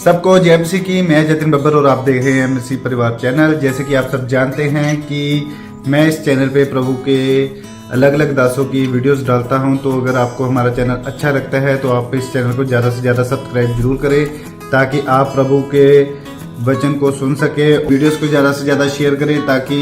सबको जय मसीह की। मैं जतिन बब्बर और आप देख रहे हैं मसीह परिवार चैनल। जैसे कि आप सब जानते हैं कि मैं इस चैनल पे प्रभु के अलग अलग दासों की वीडियोस डालता हूं, तो अगर आपको हमारा चैनल अच्छा लगता है तो आप इस चैनल को ज़्यादा से ज़्यादा सब्सक्राइब जरूर करें, ताकि आप प्रभु के वचन को सुन सके। वीडियोस को ज़्यादा से ज़्यादा शेयर करें, ताकि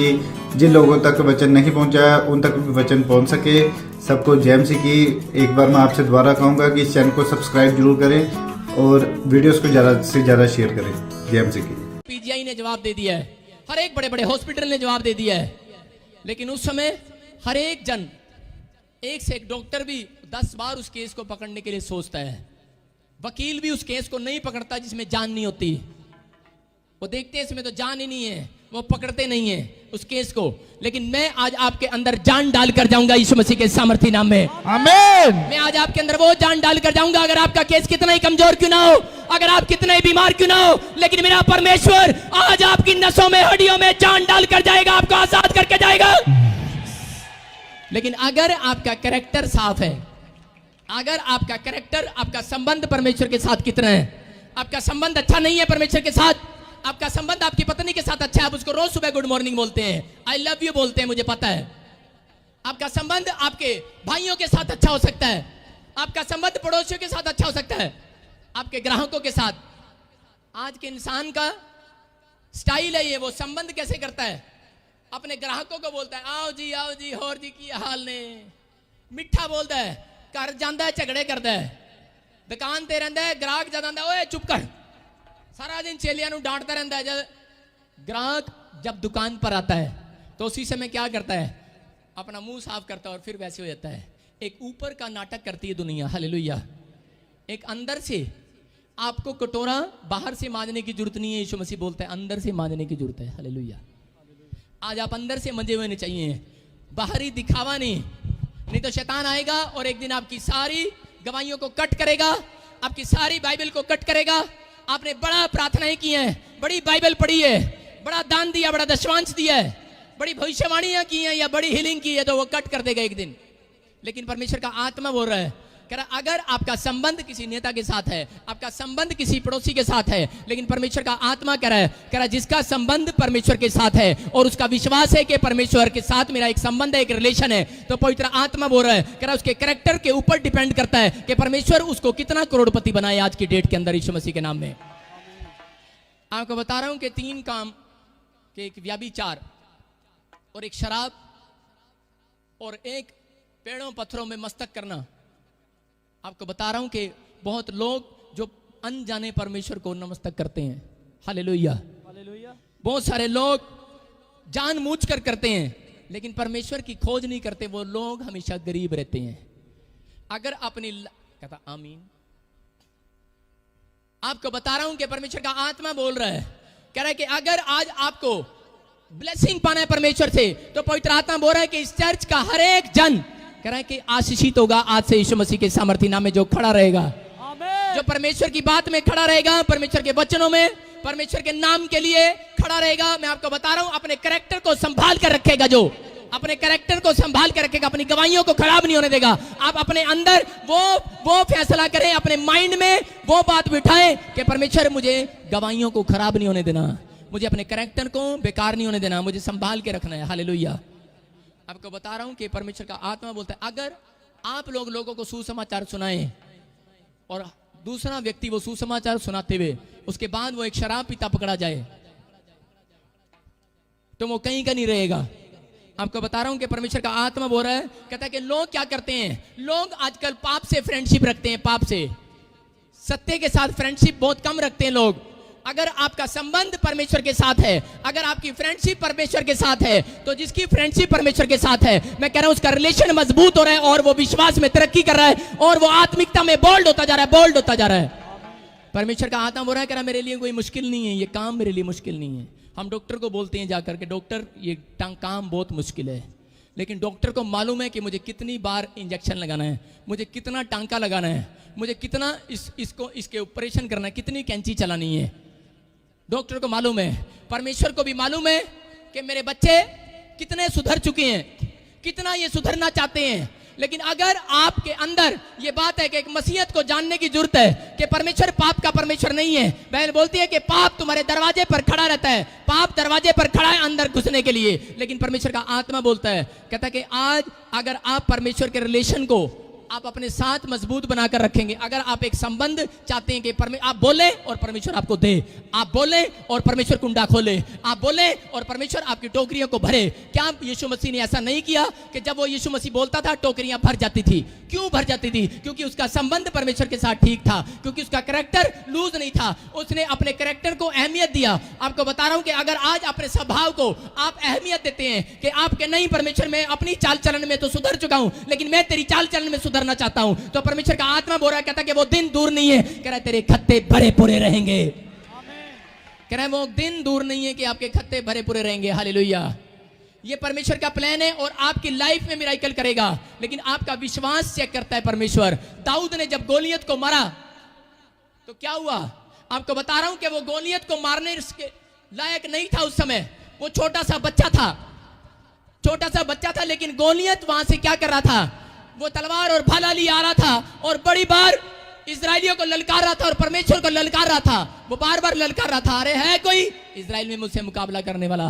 जिन लोगों तक वचन नहीं पहुंचा उन तक भी वचन पहुंच सके। सबको जय मसीह की। एक बार मैं आपसे दोबारा कहूँगा कि इस चैनल को सब्सक्राइब जरूर करें और वीडियोस को ज़्यादा से ज़्यादा शेयर करें। जय मसीह की। पीजीआई ने जवाब दे दिया है, हर एक बड़े बड़े हॉस्पिटल ने जवाब दे दिया है, लेकिन उस समय हर एक जन, एक से एक डॉक्टर भी 10 बार उस केस को पकड़ने के लिए सोचता है। वकील भी उस केस को नहीं पकड़ता जिसमें जान नहीं होती। वो देखते हैं इसमें तो जान ही नहीं है, वो पकड़ते नहीं है उस केस को। लेकिन मैं आज आपके अंदर जान डाल कर जाऊंगा यीशु मसीह के सामर्थी नाम में। आमीन। मैं आज आपके अंदर वो जान डाल कर जाऊंगा। अगर आपका केस कितना ही कमजोर क्यों ना हो, अगर आप कितने ही बीमार क्यों ना हो, लेकिन मेरा परमेश्वर आज आपकी नसों में, हड्डियों में जान डाल कर जाएगा, आपको आजाद करके जाएगा। लेकिन अगर आपका कैरेक्टर साफ है, अगर आपका कैरेक्टर, आपका संबंध परमेश्वर के साथ कितना है, आपका संबंध अच्छा नहीं है परमेश्वर के साथ, आपका संबंध आपकी पत्नी के साथ अच्छा है, आप उसको रोज सुबह गुड मॉर्निंग बोलते हैं, आई लव यू बोलते हैं, मुझे पता है। आपका संबंध आपके भाइयों के साथ अच्छा हो सकता है, आपका संबंध पड़ोसियों के साथ अच्छा हो सकता है, आपके ग्राहकों के साथ। आज के इंसान का स्टाइल है ये, वो संबंध कैसे करता है, अपने ग्राहकों को बोलता है आओ जी होर जी की हाल ने, मिठा बोलता है, घर जाता है झगड़े करता है, दुकान ते रहता है, ग्राहक ज्यादा ओए चुप कर, सारा दिन चेलियां नु डांटता रहता है। जब ग्राहक जब दुकान पर आता है तो उसी समय क्या करता है, अपना मुंह साफ करता है और फिर वैसे हो जाता है। एक ऊपर का नाटक करती है दुनिया, हालेलुया। एक अंदर से आपको कटोरा बाहर से मांजने की जरूरत नहीं है, यीशु मसीह बोलता है अंदर से मांजने की जरूरत है, हालेलुया। आज आप अंदर से मंजे हुए चाहिए, बाहरी दिखावा नहीं तो शैतान आएगा और एक दिन आपकी सारी गवाहियों को कट करेगा, आपकी सारी बाइबल को कट करेगा। आपने बड़ा प्रार्थनाएं की हैं, बड़ी बाइबल पढ़ी है, बड़ा दान दिया, बड़ा दशवांश दिया है, बड़ी भविष्यवाणियां की हैं या बड़ी हीलिंग की है, तो वो कट कर देगा एक दिन। लेकिन परमेश्वर का आत्मा बोल रहा है, कह रहा अगर आपका संबंध किसी नेता के साथ है, आपका संबंध किसी पड़ोसी के साथ है, लेकिन परमेश्वर का आत्मा कह रहा है जिसका संबंध परमेश्वर के साथ है और उसका विश्वास है कि परमेश्वर के साथ मेरा एक संबंध है, एक रिलेशन है, तो पवित्र आत्मा बोल रहा है, कह रहा उसके कैरेक्टर के ऊपर डिपेंड करता है कि परमेश्वर उसको कितना करोड़पति बनाए आज की डेट के अंदर यीशु मसीह के नाम में। आपको बता रहा हूं कि 3 काम कि एक व्यभिचार और एक शराब और एक पेड़ों पत्थरों में मस्तक करना। आपको बता रहा हूं कि बहुत लोग जो अनजाने परमेश्वर को नमस्तक करते हैं, हालेलुया। बहुत सारे लोग जानबूझकर करते हैं, लेकिन परमेश्वर की खोज नहीं करते। वो लोग हमेशा गरीब रहते हैं। अगर अपनी कहता आमीन। आपको बता रहा हूं कि परमेश्वर का आत्मा बोल रहा है, कह रहा है कि अगर आज आपको ब्लेसिंग पाना है परमेश्वर से, तो पवित्र आत्मा बोल रहा है कि इस चर्च का हर एक जन कह रहा है कि आशीषित होगा आज से यीशु मसीह के सामर्थी नाम में। जो खड़ा रहेगा, जो परमेश्वर की बात में खड़ा रहेगा, परमेश्वर के वचनों में, परमेश्वर के नाम के लिए खड़ा रहेगा, मैं आपको बता रहा हूं अपने कैरेक्टर को संभाल कर रखेगा, जो अपने कैरेक्टर को संभाल कर रखेगा, अपनी गवाहियों को खराब नहीं होने देगा। आप अपने अंदर वो फैसला करें, अपने माइंड में वो बात बिठाएं कि परमेश्वर मुझे गवाहियों को खराब नहीं होने देना, मुझे अपने कैरेक्टर को बेकार नहीं होने देना, मुझे संभाल के रखना है, हालेलुया। आपको बता रहा हूं कि परमेश्वर का आत्मा बोलता है अगर आप लोगों को सुसमाचार सुनाएं और दूसरा व्यक्ति वो सुसमाचार सुनाते हुए उसके बाद वो एक शराब पीता पकड़ा जाए, तो वो कहीं का नहीं रहेगा। आपको बता रहा हूं कि परमेश्वर का आत्मा बोल रहा है, कहता है कि लोग क्या करते हैं, लोग आजकल पाप से फ्रेंडशिप रखते हैं, पाप से, सत्य के साथ फ्रेंडशिप बहुत कम रखते हैं लोग। अगर आपका संबंध परमेश्वर के साथ है, अगर आपकी फ्रेंडशिप परमेश्वर के साथ है, तो जिसकी फ्रेंडशिप परमेश्वर के साथ है, मैं कह रहा हूं उसका रिलेशन मजबूत हो रहा है और वो विश्वास में तरक्की कर रहा है और वो आत्मिकता में बोल्ड होता जा रहा है, बोल्ड होता जा रहा है। परमेश्वर का आत्मा बोल रहा है, कह रहा मेरे लिए कोई मुश्किल नहीं है, ये काम मेरे लिए मुश्किल नहीं है। हम डॉक्टर को बोलते हैं जाकर के डॉक्टर ये काम बहुत मुश्किल है, लेकिन डॉक्टर को मालूम है कि मुझे कितनी बार इंजेक्शन लगाना है, मुझे कितना टांका लगाना है, मुझे कितना इसके ऑपरेशन करना है, कितनी कैंची चलानी है। डॉक्टर को मालूम है, परमेश्वर को भी मालूम है कि मेरे बच्चे कितने सुधर चुके हैं, कितना ये सुधरना चाहते हैं। लेकिन अगर आपके अंदर ये बात है कि एक मसीहत को जानने की जरूरत है कि परमेश्वर पाप का परमेश्वर नहीं है। बाइबल बोलती है कि पाप तुम्हारे दरवाजे पर खड़ा रहता है, पाप दरवाजे पर खड़ा है अंदर घुसने के लिए, लेकिन परमेश्वर का आत्मा बोलता है, कहता है कि आज अगर आप परमेश्वर के रिलेशन को आप अपने साथ मजबूत बनाकर रखेंगे, अगर आप एक संबंध चाहते हैं कि आप बोले और परमेश्वर आपको दे, आप बोले और परमेश्वर कुंडा खोले, आप बोले और परमेश्वर आपकी टोकरियों को भरे। क्या यीशु मसीह ने ऐसा नहीं किया कि जब वो यीशु मसीह बोलता था टोकरियां भर जाती थी? क्यों भर जाती थी? क्योंकि उसका संबंध परमेश्वर के साथ ठीक था, क्योंकि उसका कैरेक्टर लूज नहीं था, उसने अपने कैरेक्टर को अहमियत दिया। आपको बता रहा हूं कि अगर आज अपने स्वभाव को आप अहमियत देते हैं कि आपके नहीं परमेश्वर मैं अपनी चाल चलन में तो सुधर चुका हूं, लेकिन मैं तेरी चाल चलन में सुधरना चाहता हूं, तो परमेश्वर का आत्मा बोल रहा है, कहता है कि वो दिन दूर नहीं है, कह रहा है तेरे खत्ते भरे पूरे रहेंगे। कह रहा है वो दिन दूर नहीं है कि आपके खत्ते भरे पूरे रहेंगे। हालेलुया। ये परमेश्वर का प्लान है और आपकी लाइफ में मिराकल करेगा, लेकिन आपका विश्वास चेक करता है परमेश्वर। दाऊद ने जब गोलियत को मारा तो क्या हुआ? आपको बता रहा हूं कि वो गोलियत को मारने के लायक नहीं था उस समय, वो छोटा सा बच्चा था, लेकिन गोलियत वहां से क्या कर रहा था? वो तलवार और भाला लिए आ रहा था और बड़ी बार इजराइलियों को ललकार रहा था और परमेश्वर को ललकार रहा था। वो बार बार ललकार रहा था, अरे है कोई इजराइल में मुझसे मुकाबला करने वाला?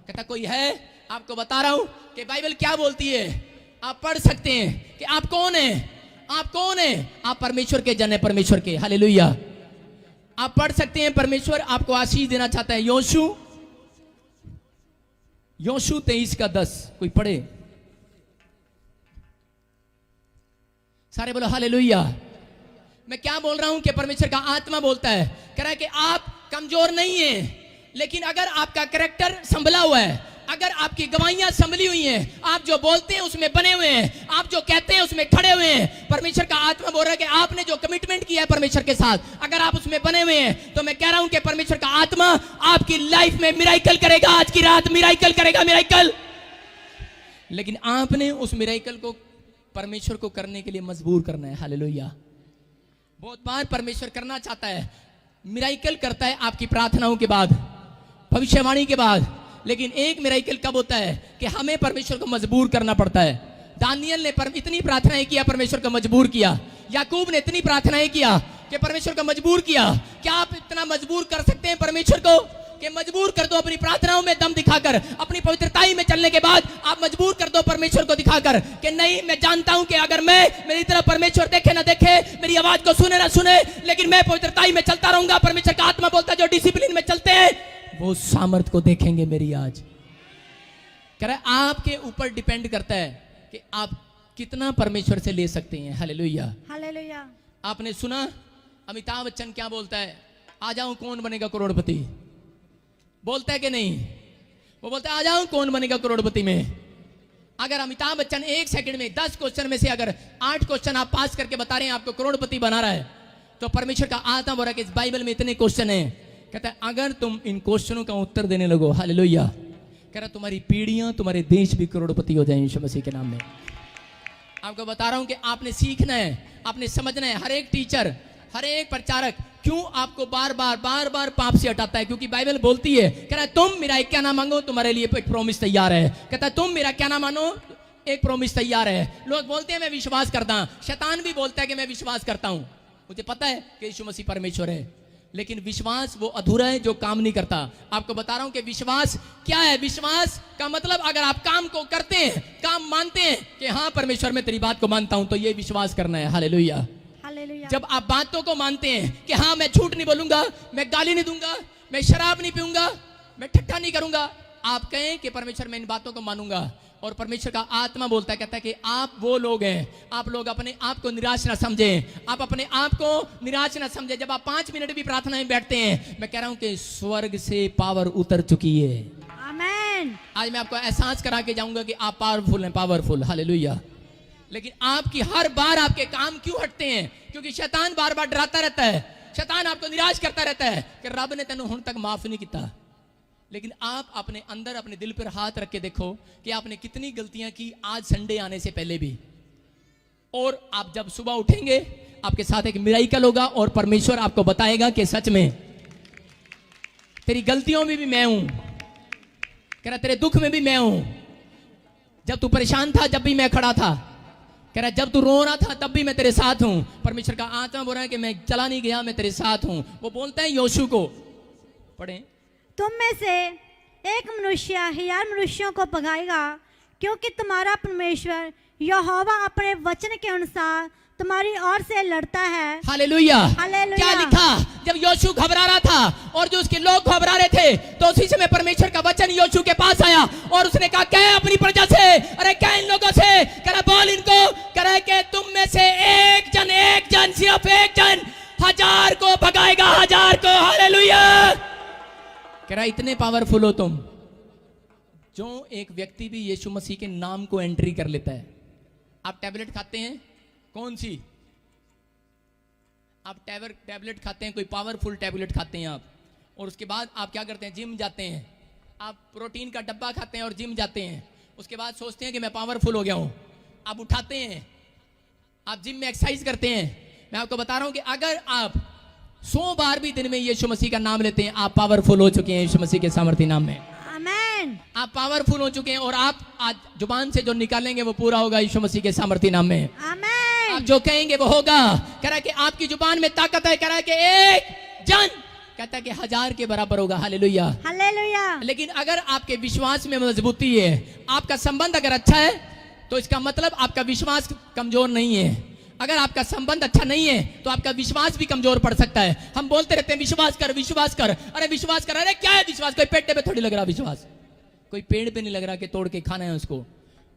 कहता कोई है? आपको बता रहा हूं कि बाइबल क्या बोलती है, आप पढ़ सकते हैं कि आप कौन हैं। आप परमेश्वर के जन हैं, परमेश्वर के। हालेलुया। आप पढ़ सकते हैं, परमेश्वर आपको आशीष देना चाहता है। योशू 23:10 कोई पढ़े? सारे बोलो हालेलुया। मैं क्या बोल रहा हूं कि परमेश्वर का आत्मा बोलता है, कह रहा है कि आप कमजोर नहीं हैं, लेकिन अगर आपका कैरेक्टर संभला हुआ है, अगर आपकी गवाहियां संभली हुई हैं, आप जो बोलते हैं उसमें बने हुए हैं, आप जो कहते हैं उसमें खड़े हुए हैं, परमेश्वर का आत्मा बोल रहा है कि आपने जो कमिटमेंट किया है परमेश्वर के साथ, अगर आप उसमें बने हुए हैं, तो मैं कह रहा हूं कि परमेश्वर का आत्मा आपकी लाइफ में मिराकल करेगा। आज की रात मिराकल करेगा, मिराकल। लेकिन आपने उस मिराकल को परमेश्वर को करने के लिए मजबूर करना है। हालेलुया। बहुत बार परमेश्वर करना चाहता है, मिराकल करता है आपकी प्रार्थनाओं के बाद, भविष्यवाणी के बाद, लेकिन एक मिराकल कब होता है कि हमें परमेश्वर को मजबूर करना पड़ता है। दानियल ने इतनी प्रार्थनाएं किया, परमेश्वर को मजबूर किया। याकूब ने इतनी प्रार्थनाएं किया कि परमेश्वर को मजबूर किया। क्या आप इतना मजबूर कर सकते हैं परमेश्वर को कि मजबूर कर दो अपनी प्रार्थनाओं में दम दिखाकर, अपनी पवित्रताई में चलने के बाद आप मजबूर कर दो परमेश्वर को दिखाकर कि नहीं, मैं जानता हूं कि अगर मैं मेरी तरफ परमेश्वर देखे ना देखे, मेरी आवाज को सुने ना सुने, लेकिन मैं पवित्रताई में चलता रहूंगा। परमेश्वर का आत्मा बोलता है जो डिसिप्लिन में चलते हैं वो सामर्थ को देखेंगे मेरी। आज कह रहा है आपके ऊपर डिपेंड करता है कि आप कितना परमेश्वर से ले सकते हैं। Hallelujah, hallelujah. आपने सुना अमिताभ बच्चन क्या बोलता है, आ जाऊं कौन बनेगा करोड़पति, बोलता है कि नहीं? वो बोलता है आ जाऊं कौन बनेगा करोड़पति में। अगर अमिताभ बच्चन 1 सेकंड में 10 क्वेश्चन में से अगर 8 क्वेश्चन आप पास करके बता रहे हैं आपको करोड़पति बना रहा है, तो परमेश्वर का आत्मा बोल रहा है कि इस बाइबल में इतने क्वेश्चन हैं। कहता है अगर तुम इन क्वेश्चनों का उत्तर देने लगो, हालेलुया, कह रहा तुम्हारी पीढ़ियां, तुम्हारे देश भी करोड़पति हो जाएंगे यीशु मसीह के नाम में। आपको बता रहा हूं कि आपने सीखना है, आपने समझना है। हर एक टीचर, हर एक प्रचारक क्यों आपको बार बार पाप से हटाता है? क्योंकि बाइबल बोलती है, कह रहा है तुम मेरा क्या ना मांगो तुम्हारे लिए एक प्रॉमिस तैयार है। कहता है तुम मेरा क्या ना मानो एक प्रॉमिस तैयार है। लोग बोलते हैं मैं विश्वास करता हूं, शैतान भी बोलता है कि मैं विश्वास करता हूं, मुझे पता है कि यीशु मसीह परमेश्वर है, लेकिन विश्वास वो अधूरा है जो काम नहीं करता। आपको बता रहा हूं कि विश्वास क्या है। विश्वास का मतलब अगर आप काम को करते हैं, काम मानते हैं कि हाँ परमेश्वर मैं तेरी बात को मानता हूं, तो ये विश्वास करना है। हालेलुया। जब आप बातों को मानते हैं कि हाँ मैं झूठ नहीं बोलूंगा, मैं गाली नहीं दूंगा, मैं शराब नहीं पीऊंगा, मैं ठट्ठा नहीं करूंगा, आप कहें कि परमेश्वर मैं इन बातों को मानूंगा, और परमेश्वर का आत्मा बोलता है, कहता है कि आप वो लोग हैं, आप लोग अपने आप को निराश ना समझें, आप अपने आप को निराश ना समझें। जब आप 5 मिनट भी प्रार्थना में बैठते हैं, मैं कह रहा हूं कि स्वर्ग से पावर उतर चुकी है। आमीन। आज मैं आपको एहसास करा के जाऊंगा कि आप पावरफुल हैं, पावरफुल। हालेलुया। लेकिन आपकी हर बार आपके काम क्यों हटते हैं? क्योंकि शैतान बार बार डराता रहता है, शैतान आपको निराश करता रहता है कि रब ने तेनों हुण तक माफ नहीं किया। लेकिन आप अपने अंदर, अपने दिल पर हाथ रख के देखो कि आपने कितनी गलतियां की आज संडे आने से पहले भी। और आप जब सुबह उठेंगे आपके साथ एक मिराकल होगा और परमेश्वर आपको बताएगा कि सच में तेरी गलतियों में भी मैं हूं, कह रहा तेरे दुख में भी मैं हूं। जब तू परेशान था जब भी मैं खड़ा था, कह रहा है जब तू रो रहा था तब भी मैं तेरे साथ हूं। परमेश्वर का आत्मा बोल रहा है कि मैं चला नहीं गया, मैं तेरे साथ हूं। वो बोलते हैं योशू को, पढ़े, तुम में से एक मनुष्य 1000 मनुष्यों को भगाएगा, क्योंकि तुम्हारा परमेश्वर यहोवा अपने वचन के अनुसार तुम्हारी ओर से लड़ता है। हालेलुया। हालेलुया। क्या लिखा, जब योशू घबरा रहा था और जो उसके लोग घबरा रहे थे, तो उसी समय परमेश्वर का वचन योशू के पास आया और उसने कहा क्या अपनी प्रजा से, अरे क्या इन लोगों से, कह रहा बोल इनको, कह रहा कि तुम में से एक जन सिर्फ एक जन 1000 को भगाएगा, 1000 को। हालेलुया। कह रहा इतने पावरफुल हो तुम। जो एक व्यक्ति भी यीशु मसीह के नाम को एंट्री कर लेता है। आप टैबलेट खाते हैं, कौन सी, आप टैबलेट खाते हैं, कोई पावरफुल टैबलेट खाते हैं आप, और उसके बाद आप क्या करते हैं, जिम जाते हैं। आप प्रोटीन का डब्बा खाते हैं और जिम जाते हैं, उसके बाद सोचते हैं कि मैं पावरफुल हो गया हूं, आप उठाते हैं, आप जिम में एक्सरसाइज करते हैं। मैं आपको बता रहा हूं कि अगर आप 100 बार भी दिन में यीशु मसीह का नाम लेते हैं, आप पावरफुल हो चुके हैं यीशु मसीह के सामर्थ्य नाम में। आमीन। आप पावरफुल हो चुके हैं और आप आज जुबान से जो निकालेंगे वो पूरा होगा यीशु मसीह के सामर्थ्य नाम में। आमीन। आप जो कहेंगे वो होगा। कह रहा है कि आपकी जुबान में ताकत है। कह रहा है कि एक जन, कहता है कि 1000 के बराबर होगा। हालेलुया। हालेलुया। लेकिन अगर आपके विश्वास में मजबूती है, आपका संबंध अगर अच्छा है, तो इसका मतलब आपका विश्वास कमजोर नहीं है। अगर आपका संबंध अच्छा नहीं है तो आपका विश्वास भी कमजोर पड़ सकता है। हम बोलते रहते हैं विश्वास कर, विश्वास कर, अरे विश्वास कर, अरे क्या है विश्वास, कोई पेट पे थोड़ी लग रहा विश्वास, कोई पेड़ पे नहीं लग रहा कि तोड़ के खाना है उसको।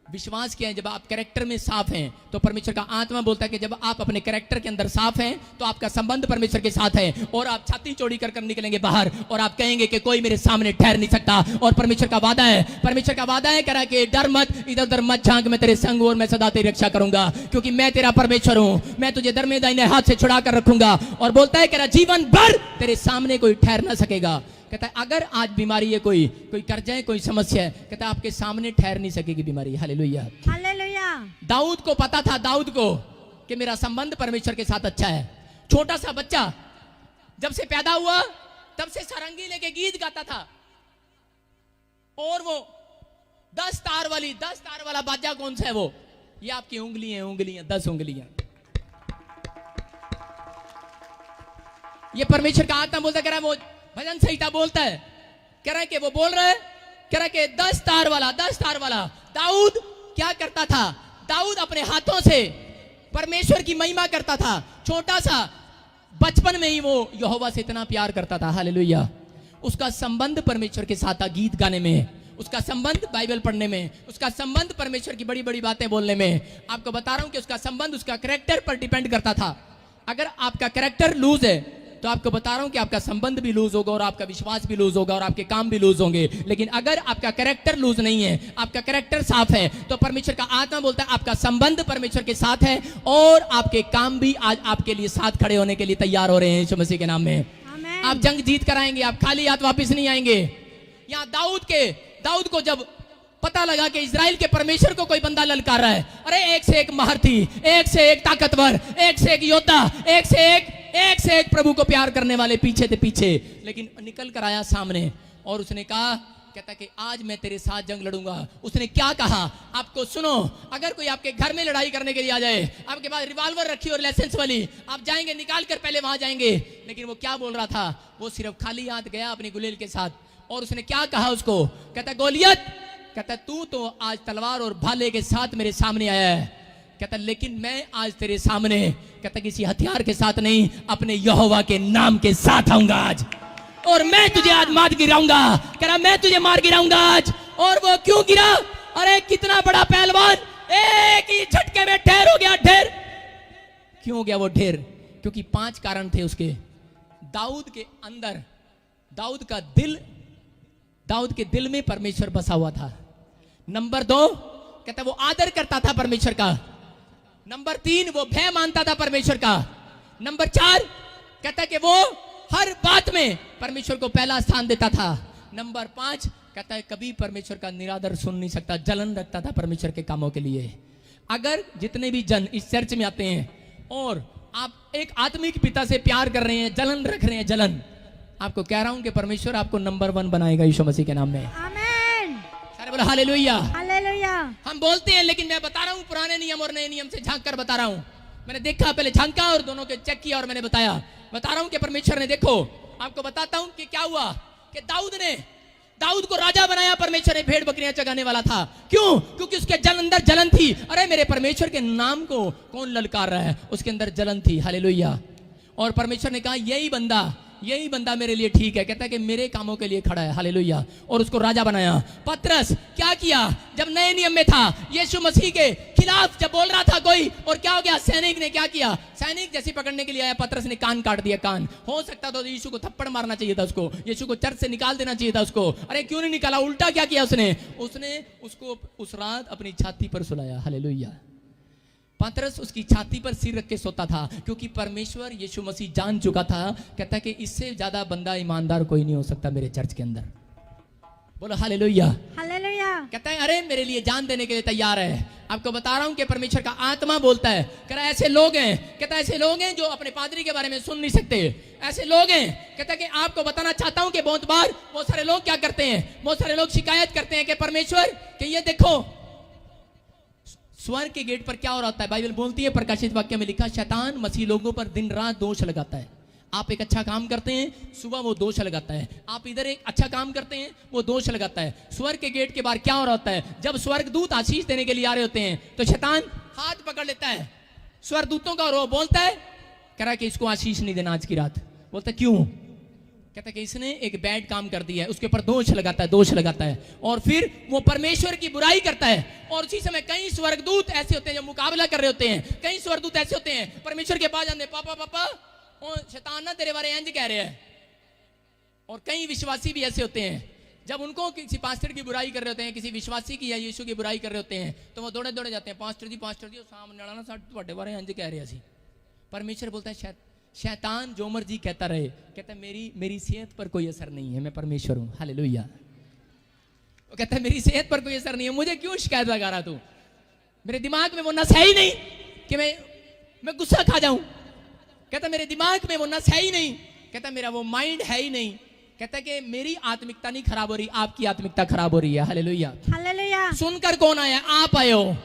विश्वास क्या है, जब आप कैरेक्टर में साफ हैं, तो परमेश्वर का आत्मा बोलता है कि जब आप अपने कैरेक्टर के अंदर साफ हैं, तो आपका संबंध परमेश्वर के साथ है और आप छाती चौड़ी कर कर निकलेंगे बाहर और आप कहेंगे कि कोई मेरे सामने ठहर नहीं सकता। और परमेश्वर का वादा है, परमेश्वर का वादा है, कह रहा है कि डर मत, इधर उधर मत झांक, मैं तेरे संग और मैं सदा तेरी रक्षा करूंगा, क्योंकि मैं तेरा परमेश्वर हूं, मैं तुझे दरमे दाहिने हाथ से छुड़ा कर रखूंगा। और बोलता है, कह रहा जीवन भर तेरे सामने कोई ठहर ना सकेगा। कहता है अगर आज बीमारी है, कोई कर्जा है, कोई समस्या है, कहता है आपके सामने ठहर नहीं सकेगी बीमारी। हालेलुया। हालेलुया। दाऊद को पता था, दाऊद को, कि मेरा संबंध परमेश्वर के साथ अच्छा है। छोटा सा बच्चा जब से पैदा हुआ तब से सारंगी लेके गीत गाता था, और वो 10 तार वाला बाजा कौन सा है, वो ये आपकी उंगलियां 10 उंगलियां। ये परमेश्वर का आत्मा बोलता, कह रहा है वो भजन संहिता बोलता है, कह रहा है कि वो बोल रहा है, कह रहा है कि 10 तार वाला दाऊद क्या करता था, दाऊद अपने हाथों से परमेश्वर की महिमा करता था। छोटा सा बचपन में ही वो यहोवा से इतना प्यार करता था। हालेलुया। उसका संबंध परमेश्वर के साथ था, गीत गाने में, उसका संबंध बाइबल पढ़ने में, उसका संबंध परमेश्वर की बड़ी बड़ी बातें बोलने में। आपको बता रहा हूं कि उसका संबंध उसका कैरेक्टर पर डिपेंड करता था। अगर आपका कैरेक्टर लूज है तो आपको बता रहा हूं कि आपका संबंध भी लूज होगा और आपका विश्वास भी लूज होगा और आपके काम भी लूज होंगे। लेकिन अगर आपका कैरेक्टर लूज नहीं है, आपका कैरेक्टर साफ है, तो परमेश्वर का आत्मा बोलता है आपका संबंध परमेश्वर के साथ है और आपके काम भी आज आपके लिए साथ खड़े होने के लिए तैयार हो रहे हैं यीशु मसीह के नाम में। आमीन। आप जंग जीत कर आएंगे, आप खाली हाथ वापस नहीं आएंगे। यहाँ दाऊद को जब पता लगा कि इजराइल के परमेश्वर को कोई बंदा ललकार रहा है, अरे एक से एक महारथी, एक से एक ताकतवर, एक से एक योद्धा, एक से एक प्रभु को प्यार करने वाले पीछे थे पीछे, लेकिन निकल कर आया सामने और उसने कहा, कहता कि आज मैं तेरे साथ जंग लड़ूंगा। उसने क्या कहा आपको सुनो। अगर कोई आपके घर में लड़ाई करने के लिए आ जाए, आपके पास रिवॉल्वर रखी और लाइसेंस वाली, आप जाएंगे निकाल कर पहले वहां जाएंगे। लेकिन वो क्या बोल रहा था, वो सिर्फ खाली हाथ गया अपनी गुलेल के साथ और उसने क्या कहा उसको, कहता गोलियत, कहता तू तो आज तलवार और भाले के साथ मेरे सामने आया है, कहता लेकिन मैं आज तेरे सामने, कहता किसी हथियार के साथ नहीं, अपने यहोवा के नाम के साथ आऊंगा आज, और मैं तुझे आज मार गिराऊंगा। कह रहा मैं तुझे मार गिराऊंगा आज। और वो क्यों गिरा, अरे कितना बड़ा पहलवान, एक ही झटके में ढेर हो गया। ढेर क्यों हो गया वो ढेर, क्योंकि 5 कारण थे उसके। दाऊद के अंदर, दाऊद के दिल में परमेश्वर बसा हुआ था। नंबर 2, कहता वो आदर करता था परमेश्वर का। नंबर 3, वो भय मानता था परमेश्वर का। नंबर 4, कहता कि वो हर बात में परमेश्वर को पहला स्थान देता था। नंबर 5, कहता है कभी परमेश्वर का निरादर सुन नहीं सकता, जलन रखता था परमेश्वर के कामों के लिए। अगर जितने भी जन इस चर्च में आते हैं और आप एक आत्मिक पिता से प्यार कर रहे हैं, जलन रख रहे हैं, जलन, आपको कह रहा हूं कि परमेश्वर आपको नंबर 1 बनाएगा यीशु मसीह के नाम में। आमीन। सारे बोलो हालेलुया। हालेलुया। हम बोलते हैं, लेकिन मैं बता रहा हूं पुराने नियम और नए नियम से झांक कर बता रहा हूं। मैंने देखा, पहले झांका और दोनों के चेक किया और मैंने बता रहा हूं कि परमेश्वर ने, देखो आपको बताता हूं कि क्या हुआ कि दाऊद को राजा बनाया परमेश्वर ने, भेड़ बकरियां चगाने वाला था। क्यों? क्योंकि उसके अंदर जलन थी। अरे मेरे परमेश्वर के नाम को कौन ललकार रहा है, उसके अंदर जलन थी। हालेलुया। और परमेश्वर ने कहा यही बंदा मेरे लिए ठीक है, कहता है कि मेरे कामों के लिए खड़ा है। हालेलुया। और उसको राजा बनाया। पतरस क्या किया? जब नए नियम में था, यीशु मसीह के खिलाफ जब बोल रहा था कोई, और क्या हो गया? सैनिक ने क्या किया? सैनिक जैसे पकड़ने के लिए आया, पतरस ने कान काट दिया। कान हो सकता तो यीशु को थप्पड़ मारना चाहिए था, उसको यीशु को चर्च से निकाल देना चाहिए था उसको। अरे क्यों नहीं निकाला? उल्टा क्या किया उसने उसको उस रात अपनी छाती पर सुलाया। हालेलुया। पतरस उसकी छाती पर सिर रख के सोता था, क्योंकि परमेश्वर यीशु मसीह जान चुका था, कहता है कि इससे ज्यादा बंदा ईमानदार कोई नहीं हो सकता मेरे चर्च के अंदर। बोलो हालेलुया। हालेलुया। कहता है अरे मेरे लिए जान देने के लिए तैयार है। आपको बता रहा हूं कि परमेश्वर का आत्मा बोलता है, कह रहा है ऐसे लोग हैं, कहता है ऐसे लोग हैं जो अपने पादरी के बारे में सुन नहीं सकते। ऐसे लोग हैं, कहता है कि आपको बताना चाहता हूं कि बहुत बार बहुत सारे लोग क्या करते हैं, बहुत सारे लोग शिकायत करते हैं कि परमेश्वर कि ये देखो स्वर्ग के गेट पर क्या हो रहा होता है। बाइबल बोलती है, प्रकाशित वाक्य में लिखा, शैतान मसीह लोगों पर दिन रात दोष लगाता है। आप एक अच्छा काम करते हैं, सुबह वो दोष लगाता है। आप इधर एक अच्छा काम करते हैं, वो दोष लगाता है। स्वर्ग के गेट के बाहर क्या हो रहा होता है? जब स्वर्गदूत आशीष देने के लिए आ रहे होते हैं, तो शैतान हाथ पकड़ लेता है स्वर्गदूतों का, और वो बोलता है, कह रहा है कि इसको आशीष नहीं देना आज की रात। बोलता क्यों? कहता है कि इसने एक बैड काम कर दिया है, उसके ऊपर दोष लगाता है, और फिर वो परमेश्वर की बुराई करता है। और उसी समय कई स्वर्गदूत ऐसे होते हैं जो मुकाबला कर रहे होते हैं। कई स्वर्गदूत ऐसे होते हैं परमेश्वर के पास जाते, पापा ओ शैतान ना तेरे बारे इंज कह रहे हैं। और कई विश्वासी भी ऐसे होते हैं, जब उनको किसी पास्टर की बुराई कर रहे होते हैं, किसी विश्वासी की या यीशु की बुराई कर रहे होते हैं, तो वो दौड़े जाते हैं, पास्टर जी सामने वाला ना साढ़े बारे इंज कह रहे हैं। परमेश्वर बोलता है शैतान जो मर्जी कहता रहे, कहता है मेरी सेहत पर कोई असर नहीं है, मैं परमेश्वर हूं। हालेलुया। वो कहता है मेरी सेहत पर कोई असर नहीं है, मुझे क्यों शिकायत लगा रहा तू? मेरे दिमाग में वो नस है ही नहीं कि मैं गुस्सा खा जाऊं। कहता मेरे दिमाग में वो नस है ही नहीं, कहता मेरा वो माइंड है ही नहीं। कहता कि मेरी आत्मिकता नहीं खराब हो रही, आपकी आत्मिकता खराब हो रही है। हालेलुया। हालेलुया। सुनकर कौन आया? आप आए हो।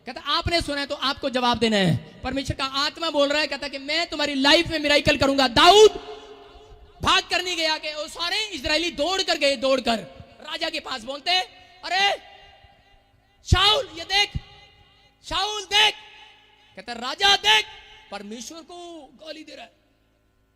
कहता आपने सुना है तो आपको जवाब देना है। परमेश्वर का आत्मा बोल रहा है, कहता कि मैं तुम्हारी लाइफ में मिराकल करूंगा। दाऊद भाग कर नहीं गया कि वो सारे इजरायली दौड़ कर राजा के पास, बोलते अरे शाऊल ये देख, शाऊल देख। कहता राजा देख, परमेश्वर को गाली दे रहा है,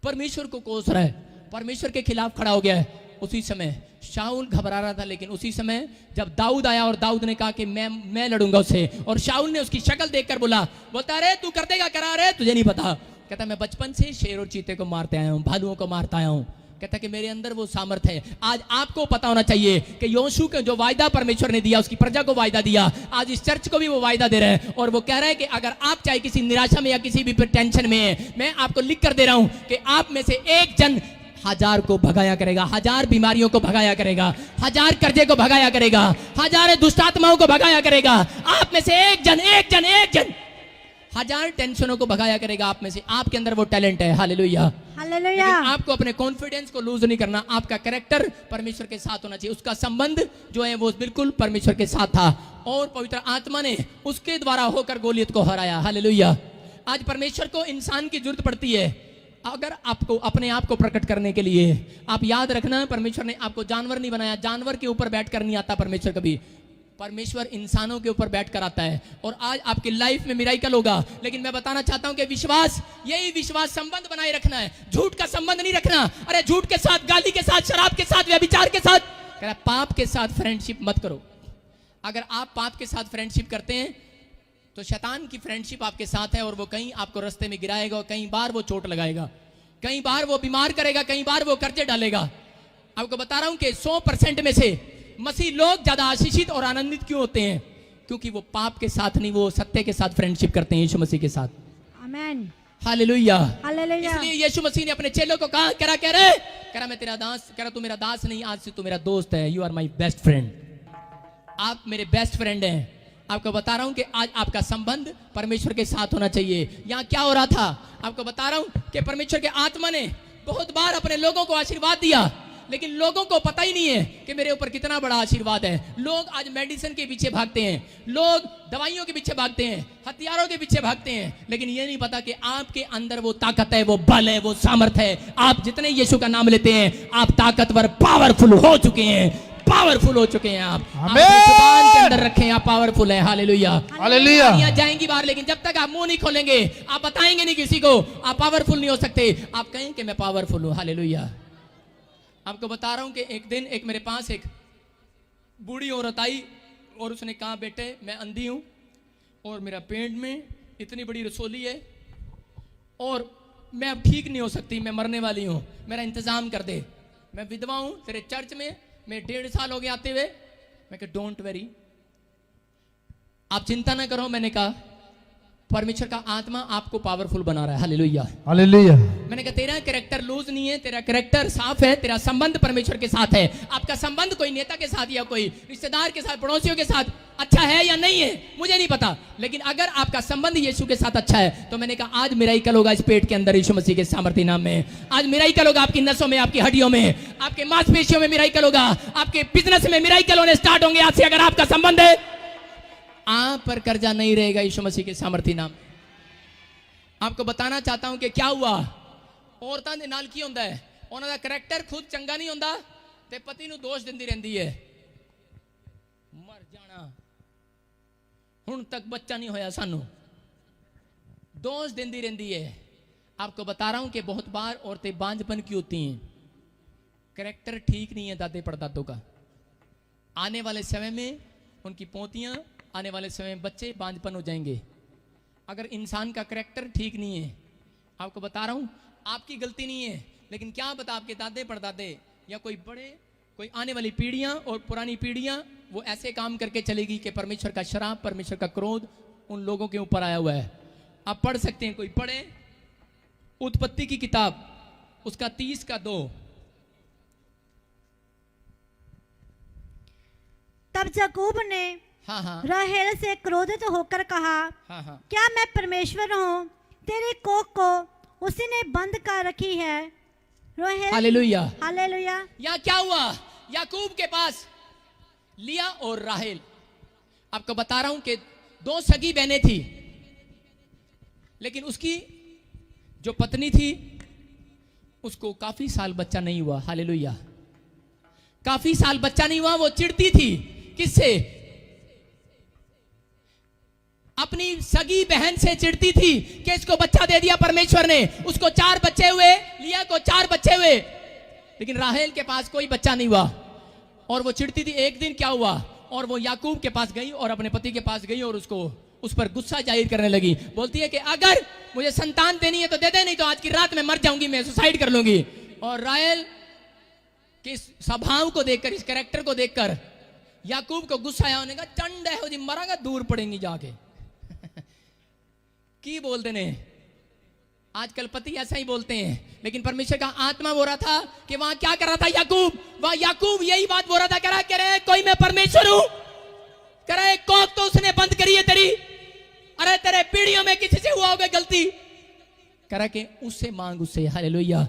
परमेश्वर को कोस रहा है, परमेश्वर के खिलाफ खड़ा हो गया है। उसी समय शाऊल घबरा रहा था, लेकिन उसी समय जब दाऊद आया और दाऊद ने कहा कि मैं लड़ूंगा उससे, और शाऊल ने उसकी शक्ल देखकर बोलता अरे तू कर देगा, करा रहे तुझे नहीं पता। कहता मैं बचपन से शेर और चीते को मारते आया हूं, भालुओं को मारता आया हूं। कहता कि मेरे अंदर वो सामर्थ्य है। आज आपको पता होना चाहिए कि यहोशू का जो वायदा परमेश्वर ने दिया, उसकी प्रजा को वायदा दिया, आज इस चर्च को भी वो वायदा दे रहा है। और वो कह रहा है कि अगर आप चाहे किसी निराशा में या किसी भी टेंशन में है, मैं आपको लिख कर दे रहा हूं कि आप में से एक जन 1000 को भगाया करेगा, 1000 बीमारियों को भगाया करेगा, 1000 कर्जे को भगाया करेगा, 1000 दुष्ट आत्माओं को भगाया करेगा। आप में से एक जन 1000 टेंशनों को भगाया करेगा आप में से। आपके अंदर वो टैलेंट है। हालेलुया। हालेलुया। आपको अपने कॉन्फिडेंस को लूज नहीं करना। आपका कैरेक्टर परमेश्वर के साथ होना चाहिए। उसका संबंध जो है वो बिल्कुल परमेश्वर के साथ था, और पवित्र आत्मा ने उसके द्वारा होकर गोलियत को हराया। हालेलुया। आज परमेश्वर को इंसान की जरूरत पड़ती है। अगर आपको अपने आप को प्रकट करने के लिए, आप याद रखना, परमेश्वर ने आपको जानवर नहीं बनाया, जानवर के ऊपर बैठ कर नहीं आता परमेश्वर कभी। परमेश्वर इंसानों के ऊपर बैठ कर आता है, और आज आपकी लाइफ में मिराकल होगा। लेकिन मैं बताना चाहता हूं कि विश्वास, यही विश्वास संबंध बनाए रखना है, झूठ का संबंध नहीं रखना। अरे झूठ के साथ, गाली के साथ, शराब के साथ, व्यभिचार के साथ, कह रहा पाप के साथ फ्रेंडशिप मत करो। अगर आप पाप के साथ फ्रेंडशिप करते हैं तो शैतान की फ्रेंडशिप आपके साथ है, और वो कहीं आपको रास्ते में गिराएगा, और कई बार वो चोट लगाएगा, कई बार वो बीमार करेगा, कई बार वो कर्जे डालेगा। आपको बता रहा हूं कि 100% में से मसीह लोग ज्यादा आशीषित और आनंदित क्यों होते हैं? क्योंकि वो पाप के साथ नहीं, वो सत्य के साथ फ्रेंडशिप करते हैं, यीशु मसीह के साथ। आमेन। हालेलुया। हालेलुया। इसलिए यीशु मसीह ने अपने चेलों को कहा, कह रहा मैं तेरा दास, कह रहा तू मेरा दास नहीं, आज से तू मेरा दोस्त है। You are my best friend. आप मेरे बेस्ट फ्रेंड हैं। आपको बता रहा हूं कि आज आपका संबंध परमेश्वर के साथ होना चाहिए। यहां क्या हो रहा था? आपको बता रहा हूं कि परमेश्वर के आत्मा ने बहुत बार अपने लोगों को आशीर्वाद दिया, लेकिन लोगों को पता ही नहीं है कि मेरे ऊपर कितना बड़ा आशीर्वाद है। लोग आज मेडिसिन के पीछे भागते हैं, लोग दवाइयों के पीछे भागते हैं, हथियारों के पीछे भागते हैं, लेकिन ये नहीं पता कि आपके अंदर वो ताकत है, वो बल है, वो सामर्थ है। आप जितने यीशु का नाम लेते हैं, आप ताकतवर, पावरफुल हो चुके हैं, पावरफुल हो चुके हैं। आप अपनी जुबान के अंदर रखें, आप पावरफुल हैं। Hallelujah, hallelujah. गालियां जाएंगी बाहर, लेकिन जब तक आप मुंह नहीं खोलेंगे, आप बताएंगे नहीं किसी को, आप पावरफुल नहीं हो सकते। आप कहें कि मैं पावरफुल हूं। हालेलुया। आपको बता रहा हूं कि एक दिन मेरे पास एक बूढ़ी औरत आई और उसने कहा, बेटे मैं अंधी हूं और मेरा पेट में इतनी बड़ी रसोली है और मैं अब ठीक नहीं हो सकती, मैं मरने वाली हूं, मेरा इंतजाम कर दे। मैं विधवा हूं, तेरे चर्च में मैं 1.5 साल हो गए आते हुए। मैं कहा डोंट वेरी, आप चिंता ना करो। मैंने कहा परमेश्वर का आत्मा आपको पावरफुल बना रहा है। Hallelujah, hallelujah. मैंने कहा तेरा कैरेक्टर लूज नहीं है, तेरा कैरेक्टर साफ है, तेरा संबंध परमेश्वर के साथ है। आपका संबंध कोई नेता के साथ या कोई रिश्तेदार के साथ, पड़ोसियों के साथ अच्छा है या नहीं है मुझे नहीं पता, लेकिन अगर आपका संबंध यीशु के साथ अच्छा है तो मैंने कहा आज मिराइकल होगा इस पेट के अंदर यीशु मसीह के सामर्थ्य नाम में। आज मिराइकल होगा आपकी नसों में, आपकी हड्डियों में, आपके मांसपेशियों में मिराइकल होगा, आपके बिजनेस में मिराइकल होने स्टार्ट होंगे आज से। अगर आपका संबंध है, आप पर कर्जा नहीं रहेगा यीशु मसीह के सामर्थ्य नाम। आपको बताना चाहता हूं कि क्या हुआ। औरतां दे नाल की हुंदा है, उन्हां दा करैक्टर खुद चंगा नहीं हुंदा ते पति नूं दोष दिंदी रहंदी है, मर जाना, हुण तक बच्चा नहीं होया सानू, दोष दिंदी रहंदी है। आपको बता रहा हूं कि बहुत बार औरतें बांझपन की होती हैं, करैक्टर ठीक नहीं है दादे परदादों का। आने वाले समय में उनकी पोतियां, आने वाले समय में बच्चे बांझपन हो जाएंगे अगर इंसान का करैक्टर ठीक नहीं है। आपको बता रहा हूं, आपकी गलती नहीं है, लेकिन क्या पता आपके दादे परदादे या कोई बड़े, कोई आने वाली पीढ़ियां और पुरानी पीढ़ियां वो ऐसे काम करके चलेगी कि परमेश्वर का शराप, परमेश्वर का क्रोध उन लोगों के ऊपर आया हुआ है। आप पढ़ सकते हैं, कोई पढ़े उत्पत्ति की किताब उसका 30:2। तब याकूब ने हाँ राहेल से क्रोधित होकर कहा, हाँ क्या मैं परमेश्वर हूँ, तेरी कोख को उसी ने बंद कर रखी है। राहेल, हालेलुया, हालेलुया। यहाँ क्या हुआ, याकूब के पास लिया और राहेल, आपको बता रहा हूं कि 2 सगी बहनें थी, लेकिन उसकी जो पत्नी थी उसको काफी साल बच्चा नहीं हुआ। हालेलुया, काफी साल बच्चा नहीं हुआ। वो चिढ़ती थी किससे? अपनी सगी बहन से चिढ़ती थी कि इसको बच्चा दे दिया परमेश्वर ने, उसको 4 बच्चे हुए, लिया को 4 बच्चे हुए, लेकिन राहेल के पास कोई बच्चा नहीं हुआ और वो चिढ़ती थी। एक दिन क्या हुआ, और वो याकूब के पास गई और अपने पति के पास गई और उसको उस पर गुस्सा जाहिर करने लगी। बोलती है कि अगर मुझे संतान देनी है तो दे दे, नहीं तो आज की रात में मर जाऊंगी, मैं सुसाइड कर लूंगी। और राहेल के इस स्वभाव को देखकर, इस कैरेक्टर को देखकर याकूब को गुस्सा आया, उन्होंने कहा चंड है जी, मरांगा दूर पड़ेंगी जाके। की बोलते ने आजकल पति ऐसा ही बोलते हैं, लेकिन परमेश्वर का आत्मा बोल रहा था कि वहां क्या कर रहा था याकूब, वहां याकूब यही बात बोल रहा था, कह रहा कोई मैं परमेश्वर हूं, कह रहा कोख तो उसने बंद करी है तेरी, अरे तेरे पीढ़ियों में किसी से हुआ होगा गलती, कह रहा कि उससे मांग, उससे। हालेलुया।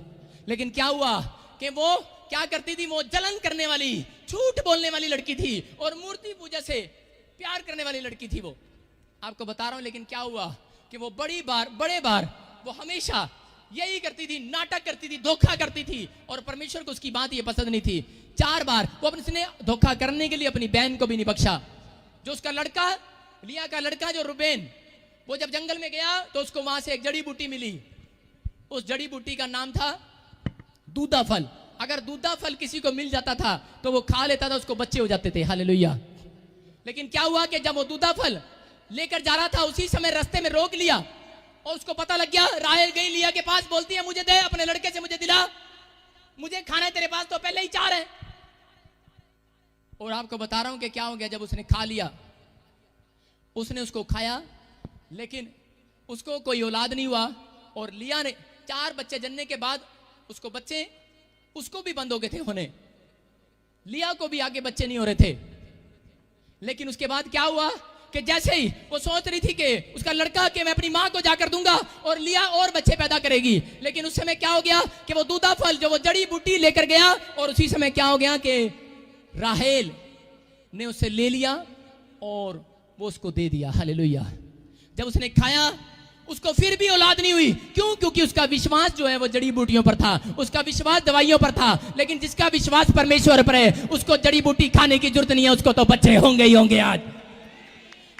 लेकिन क्या हुआ कि वो क्या करती थी, वो जलन करने वाली, झूठ बोलने वाली लड़की थी और मूर्ति पूजा से प्यार करने वाली लड़की थी वो। आपको बता रहा हूं, लेकिन क्या हुआ कि वो बड़े बार वो हमेशा यही करती थी, नाटक करती थी, धोखा करती थी और परमेश्वर को उसकी बात ये पसंद नहीं थी। 4 बार वो अपने धोखा करने के लिए अपनी बहन को भी नहीं बख्शा। जो उसका लड़का, लिया का लड़का जो रुबेन, वो जब जंगल में गया तो उसको वहां से एक जड़ी बूटी मिली, उस जड़ी बूटी का नाम था दूधा फल। अगर दूधा फल किसी को मिल जाता था तो वो खा लेता था, उसको बच्चे हो जाते थे। हालेलुया। लेकिन क्या हुआ कि जब वो दूधा फल लेकर जा रहा था, उसी समय रास्ते में रोक लिया और उसको पता लग गया। राहेल गई लिया के पास, बोलती है मुझे दे, अपने लड़के से मुझे दिला, मुझे खाना है, तेरे पास तो पहले ही 4 है। और आपको बता रहा हूं कि क्या हो गया, जब उसने खा लिया, उसने उसको खाया, लेकिन उसको कोई औलाद नहीं हुआ। और लिया ने 4 बच्चे जनने के बाद उसको बच्चे उसको भी बंद हो गए थे होने, लिया को भी आगे बच्चे नहीं हो रहे थे। लेकिन उसके बाद क्या हुआ कि जैसे ही वो सोच रही थी कि उसका लड़का कि मैं अपनी माँ को जाकर दूंगा और लिया और बच्चे पैदा करेगी, लेकिन उस समय क्या हो गया कि वो दूधा फल जो वो जड़ी बूटी लेकर गया और उसी समय क्या हो गया कि राहेल ने उसे ले लिया और वो उसको दे दिया। हालेलुया। जब उसने खाया उसको फिर भी औलाद नहीं हुई। क्यों? क्योंकि उसका विश्वास जो है वो जड़ी बूटियों पर था, उसका विश्वास दवाइयों पर था। लेकिन जिसका विश्वास परमेश्वर पर है उसको जड़ी बूटी खाने की जरूरत नहीं है, उसको तो बच्चे होंगे ही होंगे। आज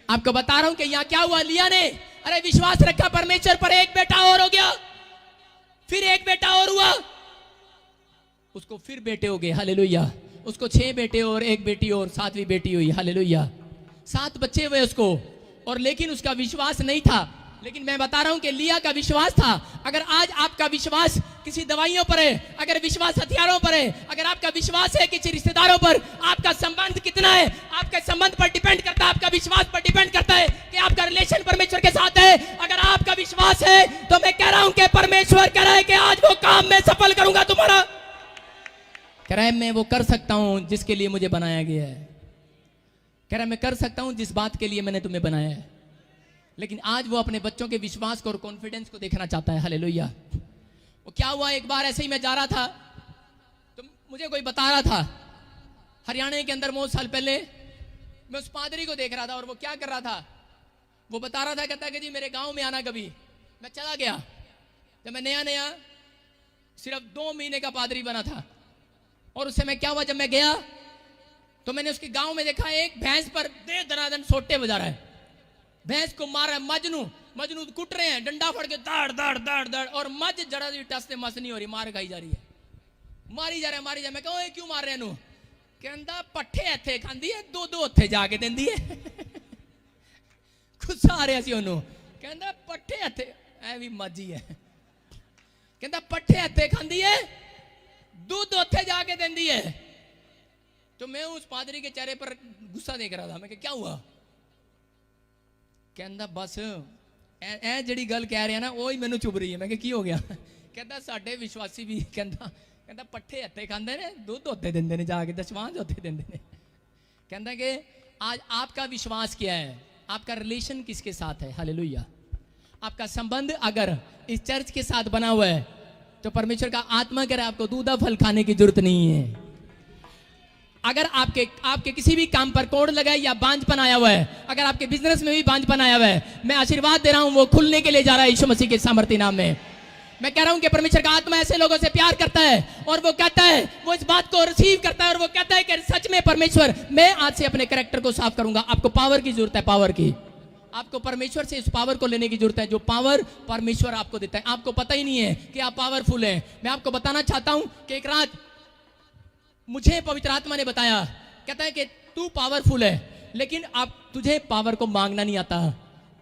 आपको बता रहा हूं कि यहां क्या हुआ, लिया ने अरे विश्वास रखा परमेश्वर पर, एक बेटा और हो गया, फिर एक बेटा और हुआ, उसको फिर बेटे हो गए। हालेलुया। उसको 6 बेटे और 1 बेटी और 7वीं बेटी हुई। हालेलुया। 7 बच्चे हुए उसको, और लेकिन उसका विश्वास नहीं था। लेकिन मैं बता रहा हूं कि लिया का विश्वास था। अगर आज आपका विश्वास किसी दवाइयों पर है, अगर विश्वास हथियारों पर है, अगर आपका विश्वास है किसी रिश्तेदारों पर, आपका संबंध कितना है आपके संबंध पर डिपेंड करता है, आपका विश्वास पर डिपेंड करता है कि आपका रिलेशन परमेश्वर के साथ है। अगर आपका विश्वास है तो मैं कह रहा हूं कि परमेश्वर कह रहा है कि आज वो काम मैं सफल करूंगा तुम्हारा। कह रहा है मैं वो कर सकता हूं जिसके लिए मुझे बनाया गया है। कह रहा है मैं कर सकता हूं जिस बात के लिए मैंने तुम्हें बनाया है। लेकिन आज वो अपने बच्चों के विश्वास को और कॉन्फिडेंस को देखना चाहता है। हालेलुया। वो क्या हुआ, एक बार ऐसे ही मैं जा रहा था तो मुझे कोई बता रहा था, हरियाणा के अंदर बहुत साल पहले मैं उस पादरी को देख रहा था और वो क्या कर रहा था, वो बता रहा था, कहता कि जी मेरे गांव में आना कभी। मैं चला गया। जब मैं नया नया सिर्फ 2 महीने का पादरी बना था, और उस समय क्या हुआ, जब मैं गया तो मैंने उसके गांव में देखा एक भैंस पर दे दनादन सोटे बजा रहा है, भैंस को मार रहा है। मजनू कुट रहे हैं, डंडा फड़ के दाड़ दाड़ दाड़ दाड़, और मज जरा जी टस से मस नहीं हो रही, मार खाई जा रही है, मारी जा रहा है, मारी जा। मैं कहूँ क्यों मार रहे हैं? कहता पट्ठे हथे खांदी है, 2-2 हथे जाके देंदी है। गुस्सा आ रहा सी ओनू, कहता पट्ठे हथे ऐ भी मज ही है, कहता पट्ठे हथे खांदी है, 2-2 हथे जाके देंदी है। तो मैं उस पादरी के चेहरे पर गुस्सा देख रहा था। मैं क्या हुआ? कहता बस ए जड़ी गल कह रहे हैं ना वो ही मैनू चुभ रही है। मैं की हो गया? कहता साडे विश्वासी भी कहता पट्ठे हत्थे खांदे ने, दूध होते देंदे ने, जाके दशवांज होते देंदे ने। कहता कि आज आपका विश्वास क्या है, आपका रिलेशन किसके साथ है? हालेलुया। आपका संबंध अगर इस चर्च के साथ बना हुआ है तो परमेश्वर का आत्मा कह रहा है आपको दूधा फल खाने की जरूरत नहीं है। अगर आपके किसी भी काम पर कोड़ लगा है या बांझपन आया हुआ है, अगर आपके बिजनेस में भी बांझपन आया हुआ है, मैं आशीर्वाद दे रहा हूं वो खुलने के लिए जा रहा है यीशु मसीह के सामर्थ्य नाम में। मैं कह रहा हूं कि परमेश्वर का आत्मा ऐसे लोगों से प्यार करता है और वो कहता है, वो इस बात को रिसीव करता है और वो कहता है कि सच में परमेश्वर मैं आज से अपने कैरेक्टर को साफ करूंगा। आपको पावर की जरूरत है, पावर की। आपको परमेश्वर से इस पावर को लेने की जरूरत है जो पावर परमेश्वर आपको देता है। आपको पता ही नहीं है कि आप पावरफुल हैं। मैं आपको बताना चाहता हूं कि एक रात मुझे पवित्र आत्मा ने बताया, कहता है कि तू पावरफुल है लेकिन अब तुझे पावर को मांगना नहीं आता।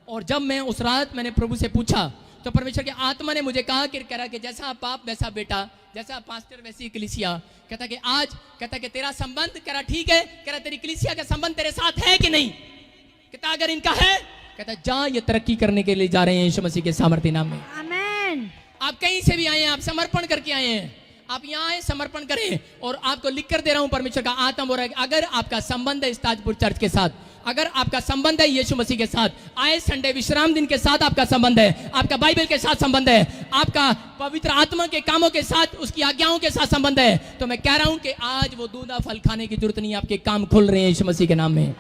और जब मैं उस रात मैंने प्रभु से पूछा तो परमेश्वर के आत्मा ने मुझे कहा कि कह रहा कि जैसा बाप वैसा बेटा, जैसा पास्टर वैसी कलीसिया। कहता कि आज कहता कि तेरा संबंध कह रहा ठीक है, कह रहा तेरी कलीसिया का संबंध तेरे साथ है कि नहीं? कहता अगर इनका है, कहता जा ये तरक्की करने के लिए जा रहे हैं यीशु मसीह के सामर्थ्य नाम में। आमीन। आप कहीं से भी आए हैं, आप समर्पण करके आए हैं, आप यहाँ आए समर्पण करें। और आपको लिख कर दे रहा हूं, परमेश्वर का आत्मा बोल रहा है अगर आपका संबंध है इस ताजपुर चर्च के साथ, अगर आपका संबंध है यीशु मसीह के साथ, आए संडे विश्राम दिन के साथ आपका संबंध है, आपका बाइबल के साथ संबंध है, आपका पवित्र आत्मा के कामों के साथ, उसकी आज्ञाओं के साथ संबंध है, तो मैं कह रहा हूं कि आज वो दूधा फल खाने की जरूरत नहीं है। आपके काम खुल रहे हैं यीशु मसीह के नाम में,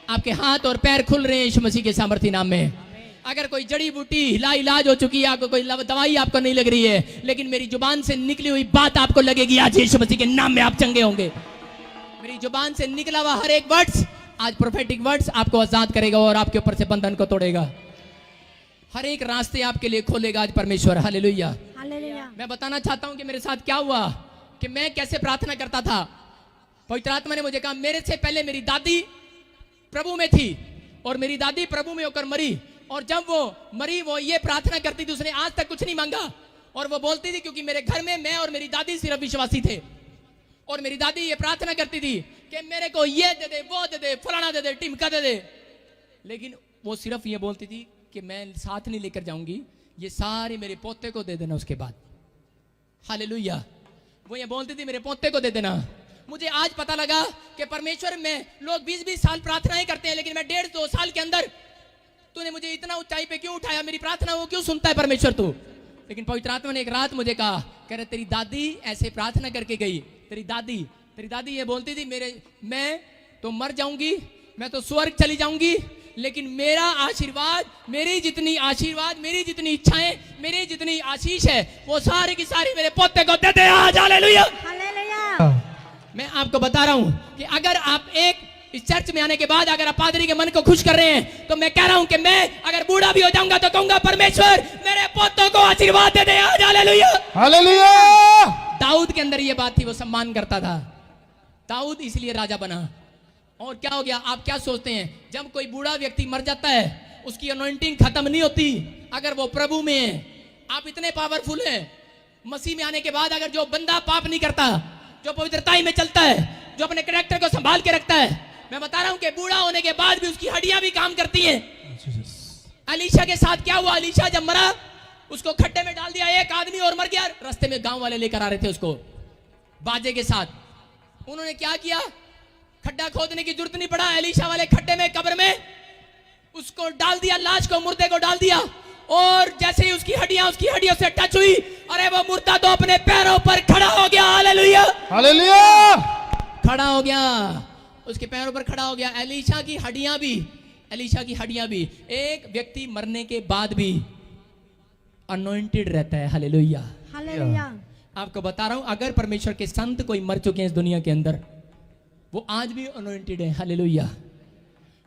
आपके हाथ और पैर खुल रहे हैं यीशु मसीह के सामर्थ्य नाम में। अगर कोई जड़ी बूटी इलाज हो चुकी है, आपको कोई दवाई आपको नहीं लग रही है, लेकिन मेरी जुबान से निकली हुई बात आपको लगेगी, आज यीशु मसीह के नाम में आप चंगे होंगे। मेरी जुबान से निकला हुआ हर एक वर्ड्स, आज प्रोफेटिक वर्ड्स आपको आजाद करेगा और आपके ऊपर से बंधन को तोड़ेगा, हर एक रास्ते आपके लिए खोलेगा आज परमेश्वर। हालेलुया। हालेलुया। मैं बताना चाहता हूं कि मेरे साथ क्या हुआ, कि मैं कैसे प्रार्थना करता था। पवित्र आत्मा ने मुझे कहा, मेरे से पहले मेरी दादी प्रभु में थी और मेरी दादी प्रभु में होकर मरी, और जब वो मरी वो ये प्रार्थना करती थी, उसने आज तक कुछ नहीं मांगा, और वो बोलती थी क्योंकि मेरे घर में मैं और मेरी दादी सिर्फ विश्वासी थे, और मेरी दादी ये प्रार्थना करती थी कि मेरे को ये दे दे, वो दे दे, फलाना दे दे, टिमका दे दे, लेकिन वो सिर्फ ये बोलती थी कि मैं साथ नहीं लेकर जाऊंगी, ये सारे मेरे पोते को दे देना उसके बाद। हालेलुया। वो ये बोलती थी मेरे पोते को दे देना, मुझे आज पता लगा कि परमेश्वर में लोग 20-20 साल प्रार्थनाएं करते हैं, लेकिन मैं 1.5-2 साल के अंदर तूने मुझे इतना ऊंचाई पे क्यों उठाया, मेरी प्रार्थना वो क्यों सुनता है परमेश्वर तू। लेकिन पवित्र आत्मा ने एक रात मुझे कहा, कह रहे तेरी दादी ऐसे प्रार्थना करके गई, तेरी दादी ये बोलती थी, मैं तो मर जाऊंगी, मैं तो स्वर्ग चली जाऊंगी, लेकिन मेरा आशीर्वाद, मेरी जितनी इच्छाएं, मेरी जितनी आशीष है, वो सारी की सारी मेरे पोते को दे दे। आज हालेलुया। हालेलुया। मैं आपको बता रहा हूं कि अगर आप इस चर्च में आने के बाद अगर आप पादरी के मन को खुश कर रहे हैं, तो मैं कह रहा हूं कि मैं अगर बूढ़ा भी हो जाऊंगा तो कहूंगा परमेश्वर मेरे पोतों को आशीर्वाद दे दे। आज हालेलुया। हालेलुया। दाऊद के अंदर ये बात थी, वो सम्मान करता था। दाऊद इसलिए राजा बना। और क्या हो गया, आप क्या सोचते हैं, जब कोई बूढ़ा व्यक्ति मर जाता है उसकी अनॉइंटिंग खत्म नहीं होती अगर वो प्रभु में है। आप इतने पावरफुल हैं, मसीह में आने के बाद अगर जो बंदा पाप नहीं करता, जो पवित्रताई में चलता है, जो अपने कैरेक्टर को संभाल के रखता है, मैं बता रहा हूं कि बूढ़ा होने के बाद भी उसकी हड्डियां भी काम करती हैं। अलीशा के साथ क्या हुआ, अलीशा जब मरा उसको खड्डे में डाल दिया एक आदमी और मर गया। रास्ते में गांव वाले लेकर आ रहे थे उसको बाजे के साथ, उन्होंने क्या किया, खड्डा खोदने की जरूरत नहीं पड़ा, एलीशा वाले खड्डे में कब्र में उसको डाल दिया, लाश को, मुर्दे को डाल दिया। और जैसे ही उसकी हड्डियों से टच हुई, अरे वो मुर्दा तो अपने पैरों पर खड़ा हो गया। हालेलुया। हालेलुया। खड़ा हो गया, उसके पैरों पर खड़ा हो गया। एलीशा की हड्डियां भी एक व्यक्ति मरने के बाद भी अनॉइंटेड रहता है। हालेलुया। हालेलुया। आपको बता रहा हूं, अगर परमेश्वर के संत कोई मर चुके हैं इस दुनिया के अंदर, वो आज भी अनॉइंटेड है। हालेलुया।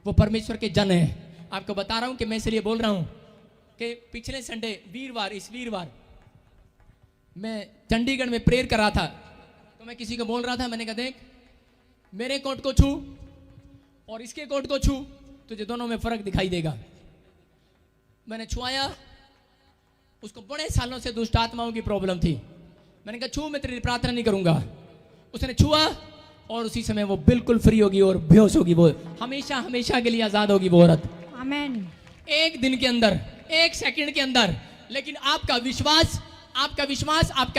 वो परमेश्वर के जन है। आपको बता रहा हूं कि मैं इसलिए बोल रहा हूं कि पिछले संडे इस वीरवार मैं चंडीगढ़ में प्रेयर कर रहा था, तो मैं किसी को बोल रहा था, मैंने कहा देख मेरे कोट को छू और इसके कोट को छू, तुझे दोनों में फर्क दिखाई देगा। मैंने छुआया, उसको बड़े सालों से दुष्ट आत्माओं की प्रॉब्लम थी। मैंने कहा छू, मैं तेरी प्रार्थना नहीं करूंगा। उसने छुआ और उसी समय वो बिल्कुल फ्री होगी और बेहोश होगी, वो हमेशा के लिए आजाद होगी वो औरत। आमीन। एक दिन के अंदर, एक सेकंड के अंदर। लेकिन आपका विश्वास, आपका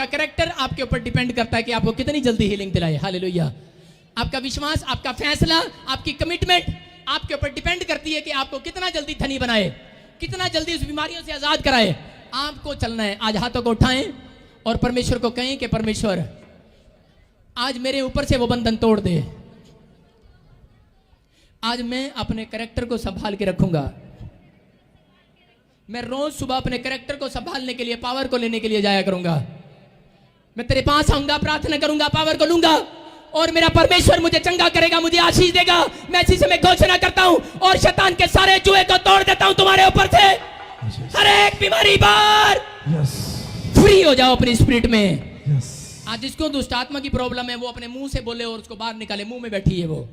कैरेक्टर आपके ऊपर डिपेंड करता है कि आपको कितनी जल्दी हीलिंग दिलाए। हालेलुया। आपका विश्वास, आपका फैसला, आपकी कमिटमेंट आपके ऊपर डिपेंड करती है कि आपको कितना जल्दी धनी बनाए, कितना जल्दी उस बीमारियों से आजाद कराए। आपको चलना है। आज हाथों को उठाएं और परमेश्वर को कहें कि परमेश्वर आज मेरे ऊपर से वो बंधन तोड़ दे। आज मैं अपने कैरेक्टर को संभाल के रखूंगा। मैं रोज सुबह अपने कैरेक्टर को संभालने के लिए, पावर को लेने के लिए जाया करूंगा। मैं तेरे पास आऊंगा, प्रार्थना करूंगा, पावर को लूंगा और मेरा परमेश्वर मुझे चंगा करेगा, मुझे आशीष देगा। मैं इसी समय घोषणा करता हूं और शैतान के सारे जुए को तोड़ देता हूं तुम्हारे ऊपर से। हर एक बीमारी बार फ्री हो जाओ अपनी स्पिरिट में। आज जिसको दुष्ट आत्मा की प्रॉब्लम है वो अपने मुंह से बोले और उसको बाहर निकाले। मुंह में बैठी है वो,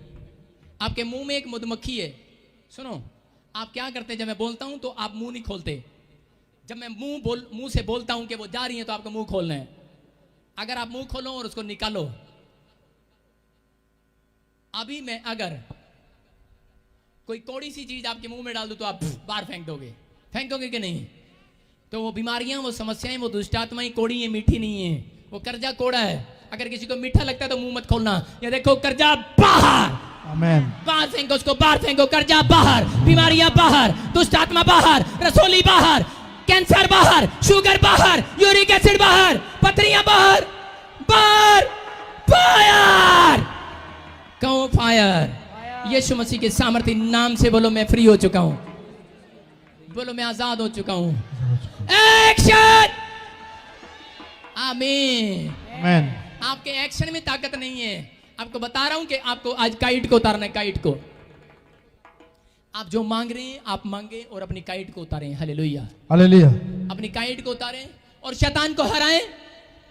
आपके मुंह में एक मधुमक्खी है। सुनो, आप क्या करते, जब मैं बोलता हूं तो आप मुंह नहीं खोलते। जब मैं मुंह से बोलता हूं कि वो जा रही है तो आपको मुंह खोलना है। अगर आप मुंह खोलो और उसको निकालो, अभी मैं अगर कोई कौड़ी सी चीज आपके मुंह में डाल दूं तो आप बाहर फेंकोगे कि नहीं? तो वो बीमारियां, वो समस्याएं, वो दुष्ट आत्माएं कौड़ी है, मीठी नहीं है। वो कर्जा कोड़ा है। अगर किसी को मीठा लगता है तो मुंह मत खोलना। ये देखो, कर्जा बाहर, आमीन। बाहर फेंको उसको, बाहर फेंको। कर्जा बाहर, बीमारियां बाहर, दुष्ट आत्मा बाहर, रसोली बाहर, कैंसर बाहर, शुगर बाहर, यूरिक एसिड बाहर, पथरियां बाहर, बाहर। फायर, कहो फायर। यीशु मसीह के सामर्थ्य नाम से बोलो, मैं फ्री हो चुका हूं। बोलो, मैं आजाद हो चुका हूं। एक्शन। आमीन। आमीन। आपके एक्शन में ताकत नहीं है। आपको बता रहा हूं कि आपको आज काइट को उतारना है। काइट को आप जो मांग रहे हैं आप मांगे और अपनी काइट को उतारें। हालेलुया। हालेलुया। अपनी काइट को उतारें और शैतान को हराएं।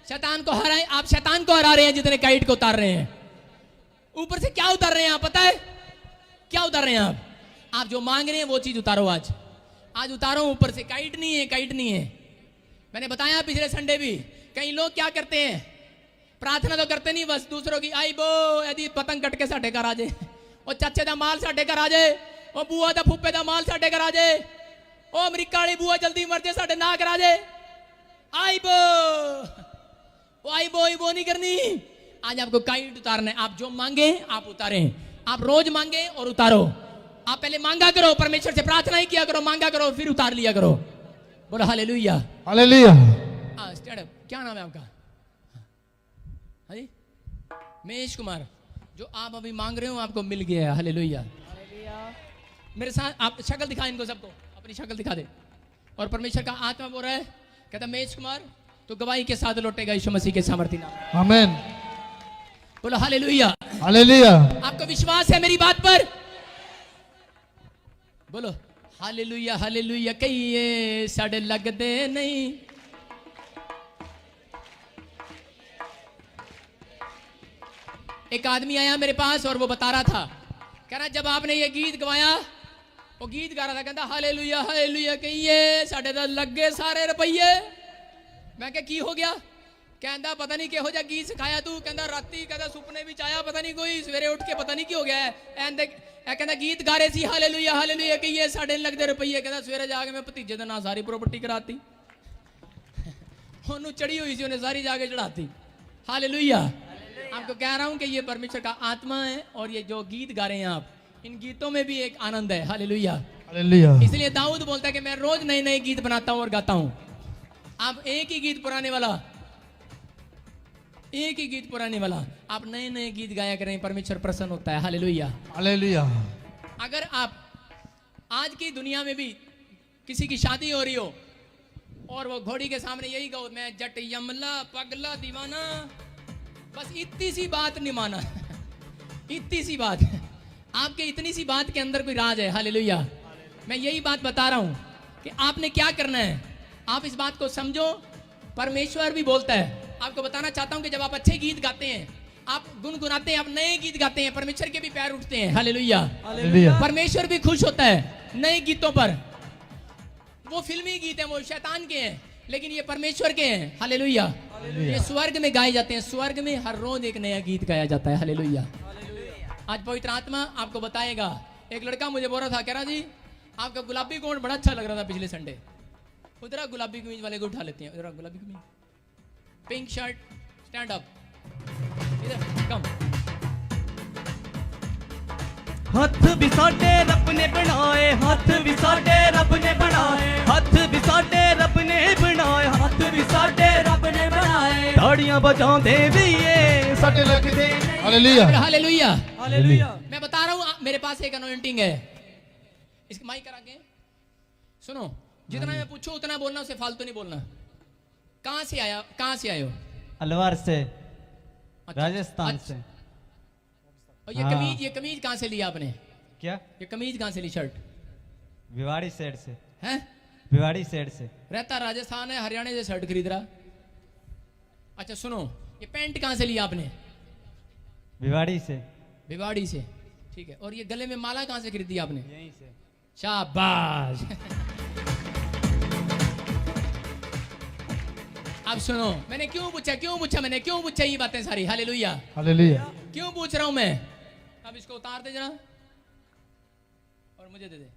शैतान को हराएं। आप शैतान को हरा रहे हैं जितने काइट को उतार रहे हैं। ऊपर से क्या उतार रहे हैं आप, पता है क्या उतार रहे हैं आप? आप जो मांग रहे हैं वो चीज उतारो। आज उतारो ऊपर से। काइट नहीं है। मैंने बताया पिछले संडे भी, कई लोग क्या करते हैं, प्रार्थना तो करते नहीं, बस दूसरों की आई बो यदि पतंग कट के साडे घर आ जाए, और चाचे दा माल साडे घर आ जाए, और बुआ दा फुप्पे दा माल साडे घर आ जाए, ओ अमरीका वाली बुआ जल्दी मर जाए साडे ना घर आ जाए। आई बो नहीं करनी। आज आपको काइट उतारना है। आप जो मांगे आप उतारें, आप रोज मांगे और उतारो। आप पहले मांगा करो, परमेश्वर से प्रार्थना ही किया करो, मांगा करो, फिर उतार लिया करो। बोलो हालेलुया। हालेलुया। Stand up. क्या नाम है आपका? हाँ जी, महेश कुमार। जो आप अभी मांग रहे हो आपको मिल गया है। हालेलुया। मेरे साथ आप शक्ल दिखा इनको सबको, अपनी शक्ल दिखा दे। और परमेश्वर का आत्मा बोल रहा है, कहता महेश कुमार तो गवाही के साथ लौटेगा यीशु मसीह के सामर्थ्य नाम। आमीन। बोलो हालेलुया। हालेलुया। आपको विश्वास है मेरी बात पर? बोलो हालेलुया। हालेलुया कहिए साढ़े लगदे नहीं। एक आदमी आया मेरे पास और वो बता रहा था, कह रहा जब आपने ये गीत गवाया, वो गीत गा रहा था, कहता हालेलुया हालेलुया कहिए साढ़े तो लगे सारे रुपये। मैं क्या की हो गया? कहता पता नहीं किहो जा गीत सिखाया तू। कहता राती कहता सुपने भी आया पता नहीं कोई, सवेरे उठ के पता नहीं की हो गया है। कहता गीत गा रहे सी हालेलुया हालेलुया कहिए साढ़े लगदे रुपये। कहता सवेरे जाके मैं भतीजे का ना सारी प्रॉपर्टी कराती। उन्होंने चढ़ी हुई सी, उन्हें सारी जाके चढ़ाती। हालेलुया। आपको कह रहा हूं कि ये परमेश्वर का आत्मा है और ये जो गीत गा रहे हैं आप, इन गीतों में भी एक आनंद है। हालेलुया। हालेलुया। इसलिए दाऊद बोलता है कि मैं रोज नए नए गीत बनाता हूं और गाता हूं। आप एक ही गीत पुराने वाला, एक ही गीत पुराने वाला, आप नए नए गीत गाया करें, परमेश्वर प्रसन्न होता है। हालेलुया। हालेलुया। अगर आप आज की दुनिया में भी किसी की शादी हो रही हो और वो घोड़ी के सामने यही गाओ, मैं जट यमला पगला दीवाना, बस इतनी सी बात नहीं माना। इतनी सी बात, आपके इतनी सी बात के अंदर कोई राज है। हालेलुया। मैं यही बात बता रहा हूं कि आपने क्या करना है। आप इस बात को समझो, परमेश्वर भी बोलता है। आपको बताना चाहता हूं कि जब आप अच्छे गीत गाते हैं, आप गुनगुनाते हैं, आप नए गीत गाते हैं, परमेश्वर के भी पैर उठते हैं। हालेलुया। हालेलुया। परमेश्वर भी खुश होता है नए गीतों पर। वो फिल्मी गीत हैं, वो शैतान के हैं, लेकिन ये परमेश्वर के हैं। हालेलुया। ये स्वर्ग में गाए जाते हैं। स्वर्ग में हर रोज एक नया गीत गाया जाता है। हालेलुया। आज पवित्र आत्मा आपको बताएगा। एक लड़का मुझे बोल रहा था, कह रहा जी आपका गुलाबी कोट बड़ा अच्छा लग रहा था पिछले संडे। उधर गुलाबी कमीज वाले को उठा लेते हैं। उधर गुलाबी कमीज, पिंक शर्ट, स्टैंड अप, इधर कम। हथ भी साडे रब ने बनाए, हाथ भी साडे रब ने बनाए, हाथ भी साडे रब ने बनाए, हाथ भी साडे रब ने बनाए। ताड़ियां बजाते भी ये साडे लगदे। हालेलुया। हालेलुया। हालेलुया। मैं बता रहा हूं, मेरे पास एक अनॉइंटिंग है। इसकी माइक करा के सुनो। जितना मैं पूछूं उतना बोलना, उसे फालतू नहीं बोलना। कहां से आया, कहां से आए हो? अलवर से, अच्छा, राजस्थान अच्छा। से। और ये हाँ। कमीज, ये कमीज कहां से लिया आपने? क्या? ये कमीज कहां से ली? शर्ट भिवाड़ी साइड से। हैं? भिवाड़ी साइड से। रहता राजस्थान है, हरियाणा से शर्ट खरीद रहा। अच्छा सुनो, ये पैंट कहां से लिया आपने? भिवाड़ी से। भिवाड़ी से, ठीक है। और ये गले में माला कहां से खरीदी आपने? यहीं से। शाबाश। अब सुनो, मैंने क्यों पूछा, मैंने क्यों पूछा ये बातें सारी? हालेलुया। हालेलुया। क्यों पूछ रहा हूं मैं? अब इसको उतार दे जरा और मुझे दे दे।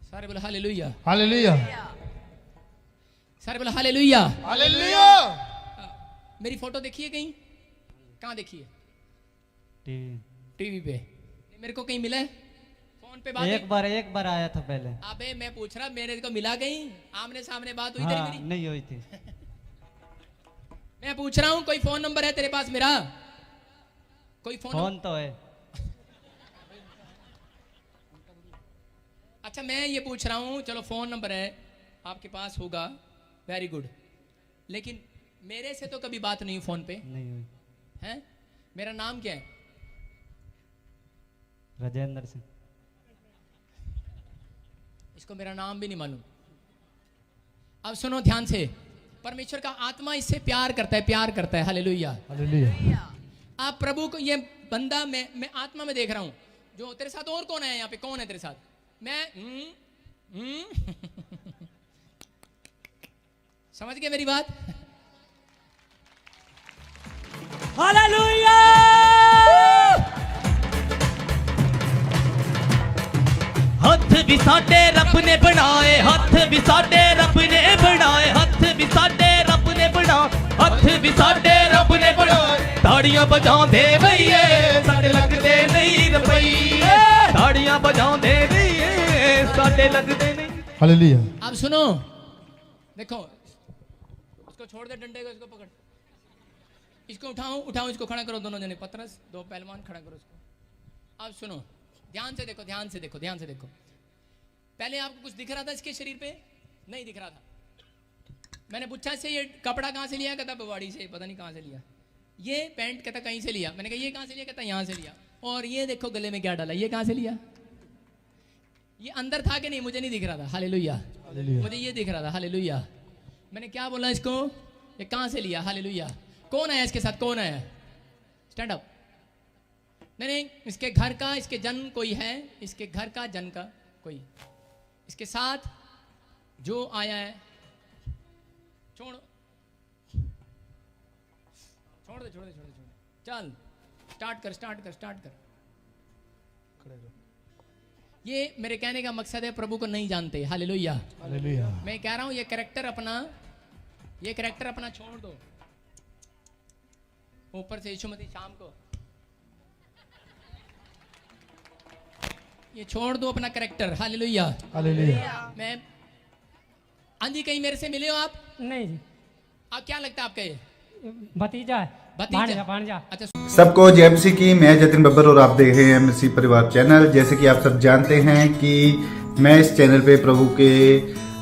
सारे बोले हालेलुया। हालेलुया। सारे बोले हालेलुया। हालेलुया। मेरी फोटो देखिए कहीं? कहां देखिए? टीवी। टीवी पे। मेरे को कहीं मिला है? फोन पे बात? एक बार आया था पहले। अबे मैं पूछ रहा, मेरे को मिला कहीं? आमने सामने बात हुई तेरी हाँ, मेरी? नहीं हुई थी। मैं पूछ रहा हूं, कोई फोन नंबर है तेरे पास मेरा? कोई फोन तो है। अच्छा मैं ये पूछ रहा हूं, चलो फोन नंबर है आपके पास होगा, वेरी गुड, लेकिन मेरे से तो कभी बात नहीं हुई फोन पे। नहीं हुई। हैं? मेरा नाम क्या है? राजेंद्र सिंह। इसको मेरा नाम भी नहीं मालूम। अब सुनो ध्यान से, परमेश्वर का आत्मा इससे प्यार करता है, प्यार करता है। हालेलुया। हालेलुया। आप प्रभु को, ये बंदा मैं आत्मा में देख रहा हूं। जो तेरे साथ और कौन है यहाँ पे? कौन है तेरे साथ? मैं समझ गए मेरी बात? हालेलुया। हथ भी साडे रब ने बनाए, हथ भी साडे रब ने बनाए, हथ भी साडे रब ने बनाए, हथ भी साडे रब ने बनाए। ਤਾੜੀਆਂ ਵਜਾਉਂਦੇ ਵਈਏ ਸਾਡੇ ਲੱਗਦੇ ਨਹੀਂ ਰੁਪਈਏ ਤਾੜੀਆਂ ਵਜਾਉਂਦੇ ਵਈਏ ਸਾਡੇ ਲੱਗਦੇ ਨਹੀਂ हालेलुया अब सुनो, देखो इसको छोड़ दे, डंडे को इसको पकड़, इसको उठाओ, इसको खड़ा करो, दोनों जने पतरस, दो पहलवान खड़ा करो इसको। अब सुनो, ध्यान से देखो, ध्यान से देखो, ध्यान से देखो। पहले आपको कुछ दिख रहा था इसके शरीर पे? नहीं दिख रहा था। मैंने पूछा इससे ये कपड़ा कहाँ से लिया? कहता बवाड़ी से, पता नहीं कहाँ से लिया। ये पैंट कहता कहीं से लिया। मैंने कहा ये कहाँ से लिया? कहता यहाँ से लिया। और ये देखो गले में क्या डाला, ये कहाँ से लिया? ये अंदर था कि नहीं? मुझे नहीं दिख रहा था। हालेलुया, मुझे ये दिख रहा था। हालेलुया। मैंने क्या बोला इसको? ये कहाँ से लिया? हालेलुया। कौन आया इसके साथ? कौन आया? Stand up. नहीं, इसके घर का, इसके जन कोई है, इसके घर का जन का कोई इसके साथ जो आया है, छोड़ दे। चल स्टार्ट कर। ये मेरे कहने का मकसद है, प्रभु को नहीं जानते। हालेलुया, हालेलुया मैं कह रहा हूं ये कैरेक्टर अपना छोड़ दो। ऊपर से यीशु मसीह शाम को ये छोड़ दो अपना कैरेक्टर। हालेलुया, हालेलुया मैं आंधी कहीं मेरे से मिले हो आप? नहीं जी, आप क्या लगता है आपका? ये भतीजा है, भतीजा? भांजा। अच्छा, सबको जेएमसी की, मैं जतिन बब्बर और आप देख रहे हैं एमसी परिवार चैनल। जैसे कि आप सब जानते हैं कि मैं इस चैनल पे प्रभु के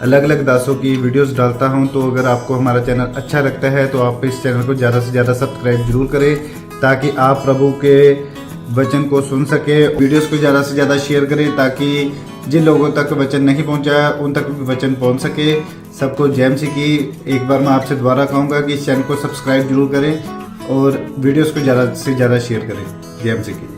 अलग अलग दासों की वीडियोस डालता हूं, तो अगर आपको हमारा चैनल अच्छा लगता है तो आप इस चैनल को ज़्यादा से ज़्यादा सब्सक्राइब जरूर करें, ताकि आप प्रभु के वचन को सुन सके। वीडियोस को ज़्यादा से ज़्यादा शेयर करें, ताकि जिन लोगों तक वचन नहीं पहुंचा उन तक भी वचन पहुंच सके। सबको जेएमसी की एक बार मैं आपसे दोबारा कहूँगा कि इस चैनल को सब्सक्राइब जरूर करें और वीडियोस को ज़्यादा से ज़्यादा शेयर करें। जेएमसी की।